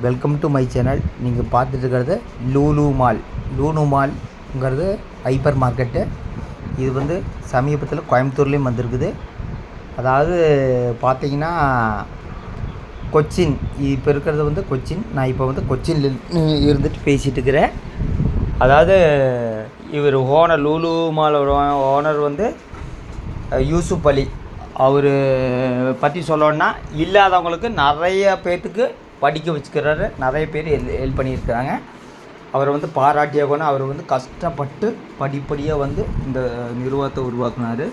Welcome to my channel. நீங்கள் பார்த்துட்டு இருக்கிறது லூலு மால். லூலு மால்ங்கிறது ஹைப்பர் மார்க்கெட்டு. இது வந்து சமீபத்தில் கோயம்புத்தூர்லேயும் வந்திருக்குது. அதாவது பார்த்தீங்கன்னா கொச்சின், இப்போ இருக்கிறது வந்து கொச்சின். நான் இப்போ வந்து கொச்சினில் இருந்துட்டு பேசிகிட்டு இருக்கிறேன். அதாவது இவர் ஓனர், லூலு மாலோட ஓனர் வந்து யூசுப் அலி. அவர் பற்றி சொல்லணுன்னா இல்லாதவங்களுக்கு நிறைய பேர்த்துக்கு படிக்க வச்சுக்கிறாரு. நிறைய பேர் ஹெல்ப் பண்ணியிருக்கிறாங்க. அவரை வந்து பாராட்டியாகணும். அவர் வந்து கஷ்டப்பட்டு படிப்படியாக வந்து இந்த நிறுவனத்தை உருவாக்குனார்.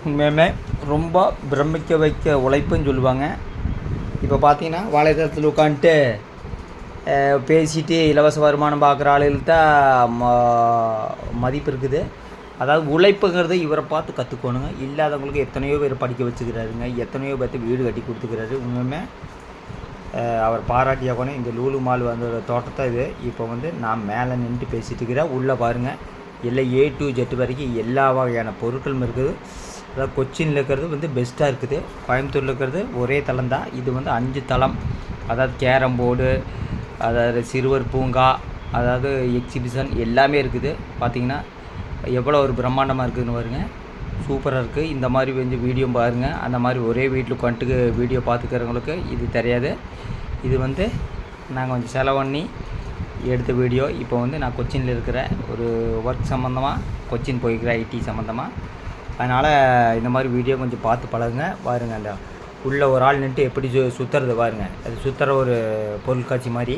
உண்மையுமே ரொம்ப பிரமிக்க வைக்க உழைப்புன்னு சொல்லுவாங்க. இப்போ பார்த்தீங்கன்னா வலைதளத்தில் உட்காந்துட்டு பேசிட்டு இலவச வருமானம் பார்க்குற ஆளுகளுக்கு தான் மதிப்பு இருக்குது. அதாவது உழைப்புங்கிறது இவரை பார்த்து கற்றுக்கணுங்க. இல்லாதவங்களுக்கு எத்தனையோ பேர் படிக்க வச்சுக்கிறாருங்க. எத்தனையோ பேர்த்து வீடு கட்டி கொடுத்துக்கிறாரு. உண்மையுமே அவர் பாராட்டியாகணும். இந்த லூலு மால் வந்து தோட்டத்தை இது. இப்போ வந்து நான் மேலே நின்று பேசிகிட்டு இருக்கிறேன். உள்ளே பாருங்கள், எல்லாம் A to Z வரைக்கும் எல்லா வகையான பொருட்களும் இருக்குது. அதாவது கொச்சினில் இருக்கிறது வந்து பெஸ்ட்டாக இருக்குது. கோயம்புத்தூரில் இருக்கிறது ஒரே தளம் தான். இது வந்து 5 தளம். அதாவது கேரம் போர்டு, அதாவது சிறுவர் பூங்கா, அதாவது எக்ஸிபிஷன் எல்லாமே இருக்குது. பார்த்திங்கன்னா எவ்வளோ ஒரு பிரம்மாண்டமாக இருக்குதுன்னு பாருங்கள். சூப்பராக இருக்குது. இந்த மாதிரி கொஞ்சம் வீடியோ பாருங்கள். அந்த மாதிரி ஒரே வீட்டில் உட்காந்துட்டு வீடியோ பார்த்துக்கிறவங்களுக்கு இது தெரியாது. இது வந்து நாங்கள் கொஞ்சம் செலவு பண்ணி எடுத்த வீடியோ. இப்போ வந்து நான் கொச்சினில் இருக்கிற ஒரு ஒர்க் சம்மந்தமாக கொச்சின் போய்க்கிறேன், ஐடி சம்மந்தமாக. அதனால் இந்த மாதிரி வீடியோ கொஞ்சம் பார்த்து பழகுங்க. பாருங்கள், அந்த உள்ளே ஒரு ஆள் நின்று எப்படி சுற்றுறது பாருங்கள். அது சுற்றுற ஒரு பொருட்காட்சி மாதிரி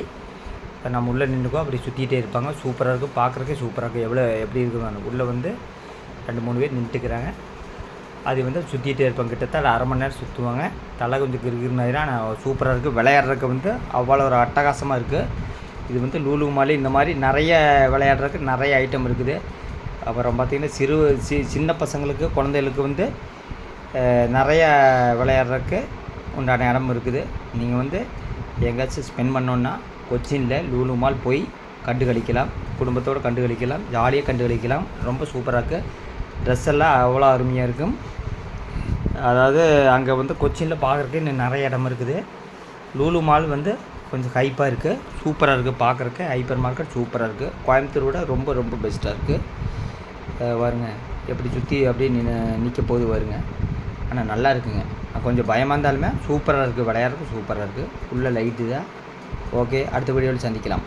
நம்ம உள்ளே நின்றுக்கோ அப்படி சுற்றிகிட்டே இருப்பாங்க. சூப்பராக இருக்குது, பார்க்குறக்கே சூப்பராக இருக்குது. எப்படி இருக்குங்க. உள்ளே வந்து 2-3 பேர் நின்றுட்டுக்கிறாங்க. அது வந்து சுற்றிகிட்டே இருப்பாங்க. கிட்டத்தட்ட அரை மணி நேரம் சுற்றுவாங்க. தலை கொஞ்சம் கிருகிருனாயிரம். ஆனால் சூப்பராக இருக்குது. விளையாடுறதுக்கு வந்து அவ்வளோ ஒரு அட்டகாசமாக இருக்குது. இது வந்து லூலு மால். இந்த மாதிரி நிறைய விளையாடுறதுக்கு நிறைய ஐட்டம் இருக்குது. அப்புறம் பார்த்திங்கன்னா சின்ன பசங்களுக்கு, குழந்தைகளுக்கு வந்து நிறைய விளையாடுறதுக்கு உண்டான இடம் இருக்குது. நீங்கள் வந்து எங்கேயாச்சும் ஸ்பெண்ட் பண்ணோன்னா கொச்சினில் லூலு மால் போய் கண்டு கழிக்கலாம். குடும்பத்தோடு கண்டு கழிக்கலாம். ஜாலியாக கண்டு கழிக்கலாம். ரொம்ப சூப்பராக இருக்குது. ட்ரெஸ் எல்லாம் அவ்வளோ அருமையாக இருக்கும். அதாவது அங்கே வந்து கொச்சினில் பார்க்குறதுக்கு இன்னும் நிறைய இடம் இருக்குது. லூலு மால் வந்து கொஞ்சம் ஹைப்பாக இருக்குது. சூப்பராக இருக்குது பார்க்குறக்கு. ஹைப்பர் மார்க்கெட் சூப்பராக இருக்குது. கோயம்புத்தூரோட ரொம்ப ரொம்ப பெஸ்ட்டாக இருக்குது. வருங்க எப்படி சுற்றி அப்படியே நிற்க போது வருங்க. ஆனால் நல்லா இருக்குங்க. கொஞ்சம் பயமாக இருந்தாலுமே சூப்பராக இருக்குது. விளையாடுறதுக்கு சூப்பராக இருக்குது. உள்ள லைட்டு தான். ஓகே, அடுத்த வீடியோவில் சந்திக்கலாம்.